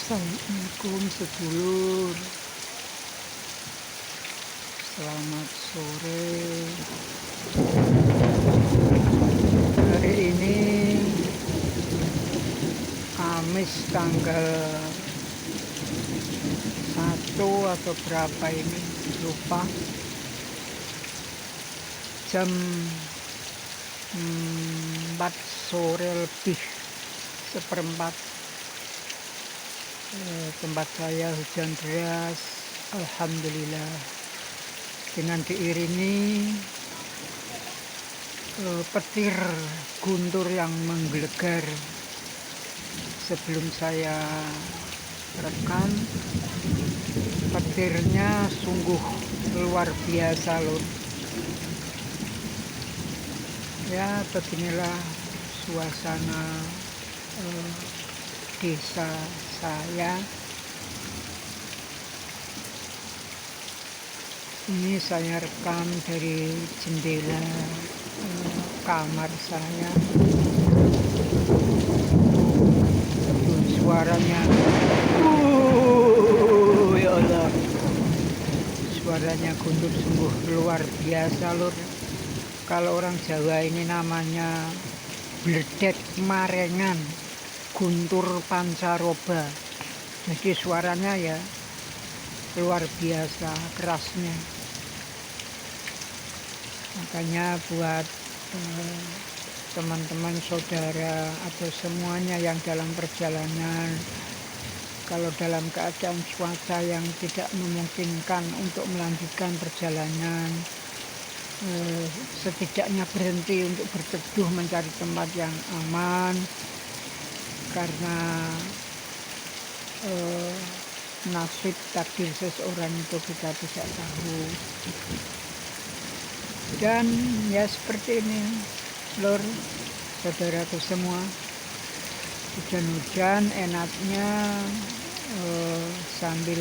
Assalamualaikum sedulur, selamat sore. Hari ini Kamis tanggal 1 atau berapa ini, lupa. Jam 4 sore lebih seperempat. Tempat saya hujan deras, alhamdulillah, dengan diiringi petir guntur yang menggelegar. Sebelum saya rekam, petirnya sungguh luar biasa loh. Ya, beginilah suasana desa saya. Ini saya rekam dari jendela kamar saya. Suaranya, ya Allah, suaranya guntur sungguh luar biasa lur. Kalau orang Jawa ini namanya bledek marengan, guntur pancaroba. Jadi suaranya ya luar biasa kerasnya. Makanya buat teman-teman saudara atau semuanya yang dalam perjalanan, kalau dalam keadaan cuaca yang tidak memungkinkan untuk melanjutkan perjalanan, setidaknya berhenti untuk berteduh mencari tempat yang aman, karena nasib takdir seseorang itu kita tidak tahu. Dan ya seperti ini lur, saudaraku semua, hujan-hujan enaknya sambil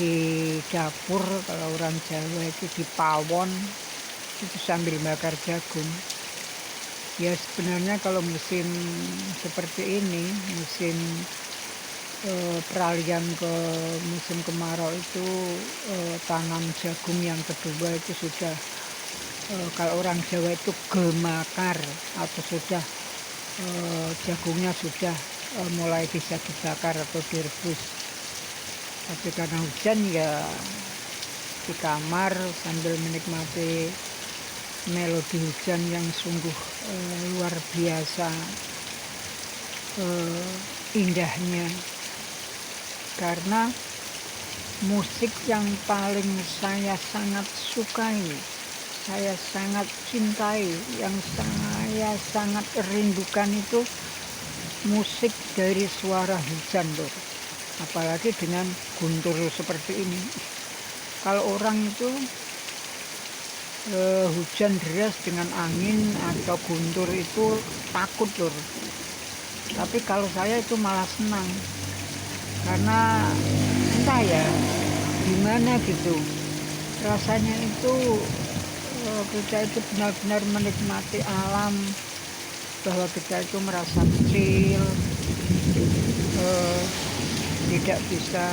di dapur, kalau orang Jawa itu di pawon, itu sambil bakar jagung. Ya sebenarnya kalau musim seperti ini, musim peralihan ke musim kemarau itu, tanam jagung yang kedua itu sudah, kalau orang Jawa itu gemakar, atau sudah jagungnya sudah mulai bisa dibakar atau direbus. Tapi karena hujan ya di kamar sambil menikmati melodi hujan yang sungguh luar biasa indahnya. Karena musik yang paling saya sangat sukai, saya sangat cintai, yang saya sangat rindukan itu musik dari suara hujan loh. Apalagi dengan guntur seperti ini. Kalau orang itu hujan deras dengan angin atau guntur itu takut loh. Tapi kalau saya itu malah senang, karena entah ya gimana gitu, rasanya itu kita itu benar-benar menikmati alam, bahwa kita itu merasa kecil, tidak bisa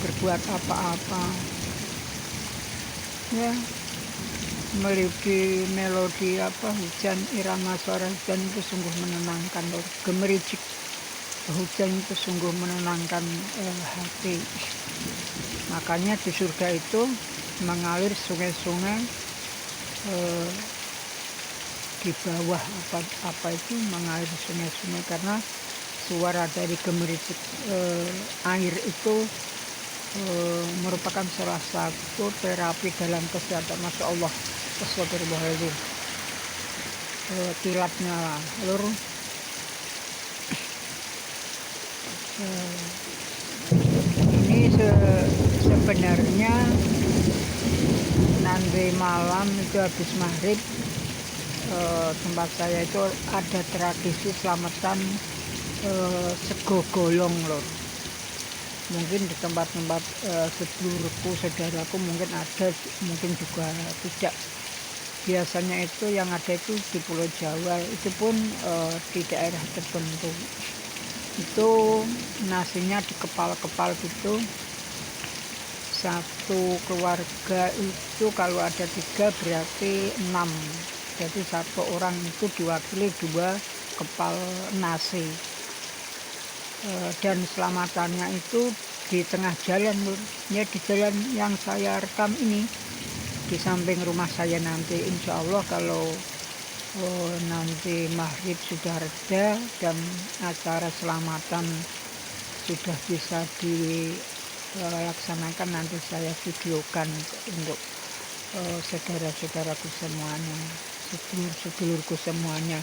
berbuat apa-apa. Ya, melodi melodi hujan, irama suara hujan itu sungguh menenangkan loh. Gemericik hujan itu sungguh menenangkan hati. Makanya di surga itu mengalir sungai-sungai, di bawah apa itu mengalir sungai-sungai, karena suara dari gemericik air itu merupakan salah satu terapi dalam kesehatan. Masya Allah, astagfirullahaladzim, kilatnya lur. Ini sebenarnya nanti malam itu habis maghrib, tempat saya itu ada tradisi selamatan sego golong lor. Mungkin di tempat-tempat sedulurku, saudaraku mungkin ada, mungkin juga tidak. Biasanya itu yang ada itu di Pulau Jawa, itu pun di daerah tertentu. itu nasinya dikepal-kepal gitu. Satu keluarga itu kalau ada 3 berarti 6, jadi satu orang itu diwakili 2 kepal nasi. Dan selamatannya itu di tengah jalan, Lur. Ya di jalan yang saya rekam ini, di samping rumah saya nanti. Insya Allah kalau nanti maghrib sudah reda dan acara selamatan sudah bisa dilaksanakan, nanti saya videokan untuk saudara-saudaraku semuanya, sedulur-sedulurku semuanya,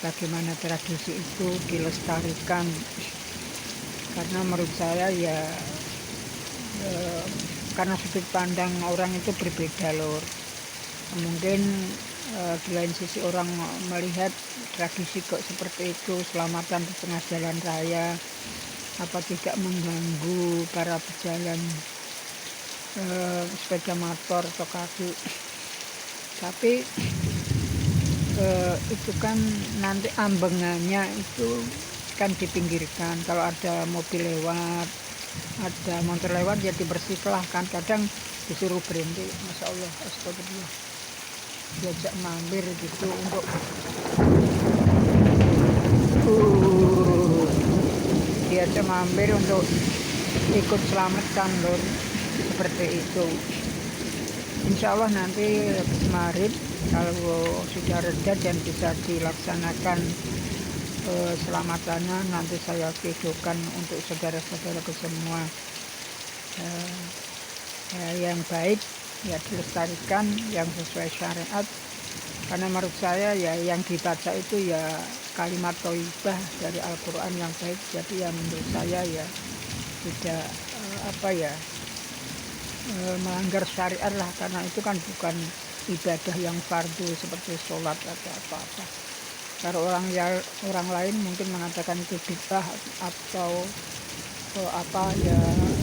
bagaimana tradisi itu dilestarikan. Karena menurut saya ya karena sudut pandang orang itu berbeda, Lur. Mungkin di lain sisi orang melihat tradisi kok seperti itu, selamatan di tengah jalan raya, apa tidak mengganggu para pejalan sepeda motor atau kaki. Tapi itu kan nanti ambengannya itu kan dipinggirkan. Kalau ada mobil lewat, ada motor lewat, ya dibersihkan. Kan kadang disuruh berhenti, Masya Allah, astagfirullah, diajak mampir gitu untuk diajak mampir untuk ikut selamatkan, Lur, seperti itu. Insya Allah nanti maghrib kalau sudah reda dan bisa dilaksanakan selamatannya, nanti saya videokan untuk saudara-saudaraku semua. Yang baik ya dilestarikan, yang sesuai syariat. Karena menurut saya ya yang dibaca itu ya kalimat thayyibah dari Al-Quran yang baik. Jadi yang menurut saya ya tidak melanggar syariat lah, karena itu kan bukan ibadah yang fardu seperti sholat atau apa-apa. Kalau orang lain mungkin mengatakan itu bid'ah atau apa ya,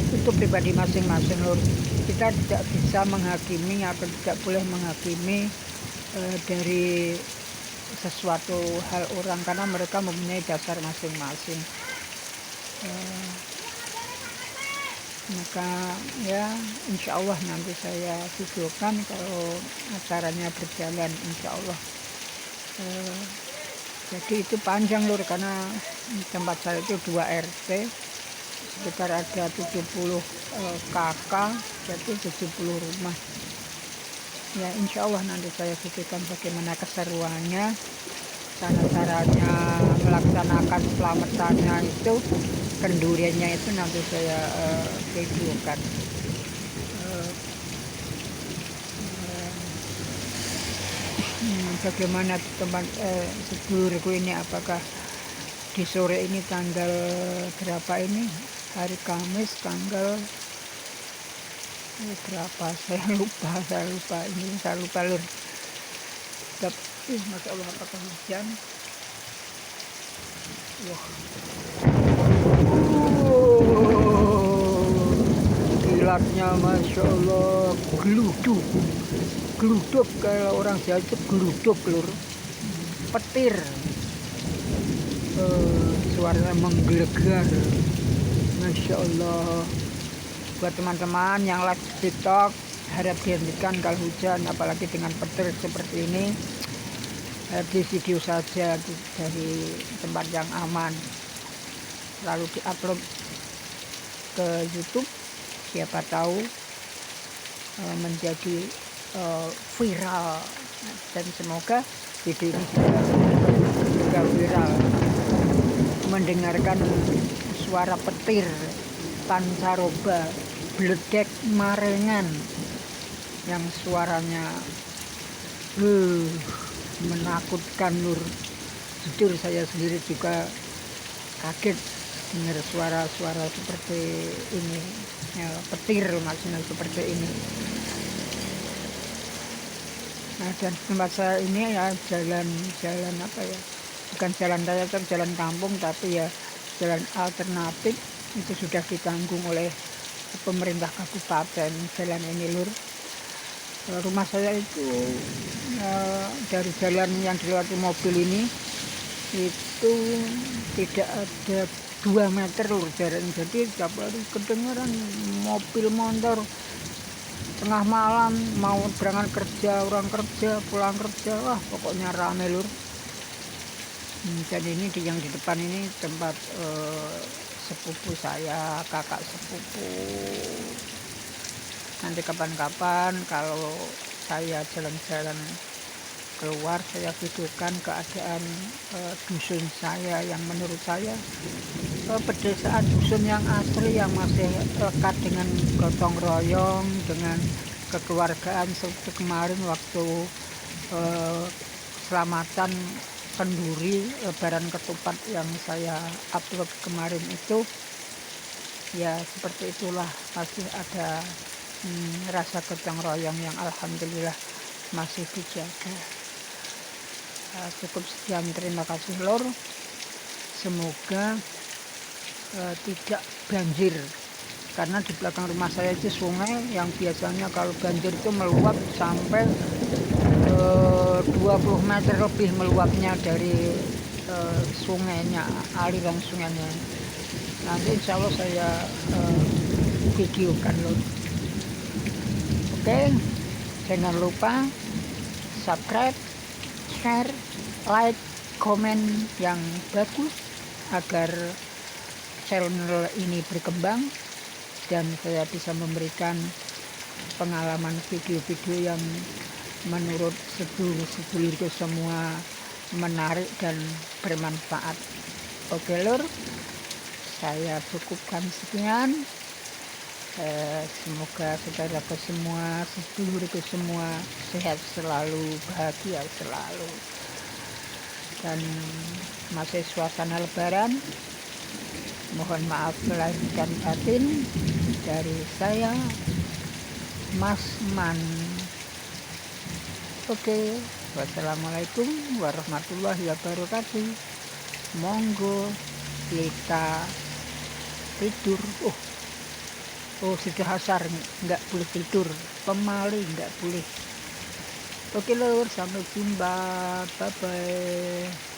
itu pribadi masing-masing, Lur. Kita tidak bisa menghakimi atau tidak boleh menghakimi dari sesuatu hal orang, karena mereka mempunyai dasar masing-masing. Maka ya insya Allah nanti saya videokan kalau acaranya berjalan, insya Allah. Jadi itu panjang, Lur, karena tempat saya itu 2 RT, sekitar ada 70 KK, jadi 70 rumah. Ya insya Allah nanti saya videokan bagaimana keseruannya, caranya melaksanakan selamatannya itu, kenduriannya itu nanti saya videokan. Bagaimana teman sedulurku ini, apakah di sore ini tanggal berapa ini, hari Kamis tanggal berapa saya lupa, Lur. Tapi Masya Allah, apakah hujan? Wah, kilatnya Masya Allah, geluduk, kalau orang Jawa itu geluduk, Lur, petir, suaranya menggelegar, Masya Allah. Buat teman-teman yang live TikTok, harap dihentikan kalau hujan, apalagi dengan petir seperti ini. Di video saja dari tempat yang aman, lalu diupload ke YouTube, siapa tahu menjadi viral, dan semoga video ini juga viral. Mendengarkan suara petir, pancaroba, bledek, marengan, yang suaranya menakutkan, Lur. Jujur saya sendiri juga kaget dengar suara-suara seperti ini, ya, petir maksudnya seperti ini. Nah, dan tempat saya ini ya jalan apa ya, bukan jalan raya tapi jalan kampung, tapi ya jalan alternatif, itu sudah ditanggung oleh pemerintah kabupaten jalan ini, Lur. Rumah saya itu dari jalan yang dilewati mobil ini itu tidak ada 2 meter lur jaraknya. Jadi tiap hari kedengeran mobil motor tengah malam mau berangkat kerja, orang kerja, pulang kerja, wah pokoknya rame lur. Dan ini yang di depan ini tempat sepupu saya, kakak sepupu. Nanti kapan-kapan kalau saya jalan-jalan keluar, saya videokan keadaan dusun saya yang menurut saya pedesaan dusun yang asli, yang masih lekat dengan gotong royong, dengan kekeluargaan. Seperti kemarin waktu selamatan kenduri lebaran ketupat yang saya upload kemarin itu, ya seperti itulah, masih ada rasa gotong royong yang alhamdulillah masih dijaga. Cukup sekian, terima kasih lor. Semoga tidak banjir, karena di belakang rumah saya itu sungai yang biasanya kalau banjir itu meluap sampai 20 meter lebih meluapnya dari sungainya, aliran sungainya. Nanti insya Allah saya videokan lor. Oke, jangan lupa subscribe, share, like, komen yang bagus agar channel ini berkembang dan saya bisa memberikan pengalaman video-video yang menurut sedulur-sedulurku semua menarik dan bermanfaat. Oke lur, saya cukupkan sekian. Semoga saudaraku semua, sedulurku semua sehat selalu, bahagia selalu, dan masih suasana lebaran. Mohon maaf lahir dan batin dari saya, Mas Man. Oke, wassalamualaikum warahmatullahi wabarakatuh. Monggo kita tidur. Oh sudah asar, nggak boleh tidur, pemaling nggak boleh. Oke lur, sampai jumpa, bye bye.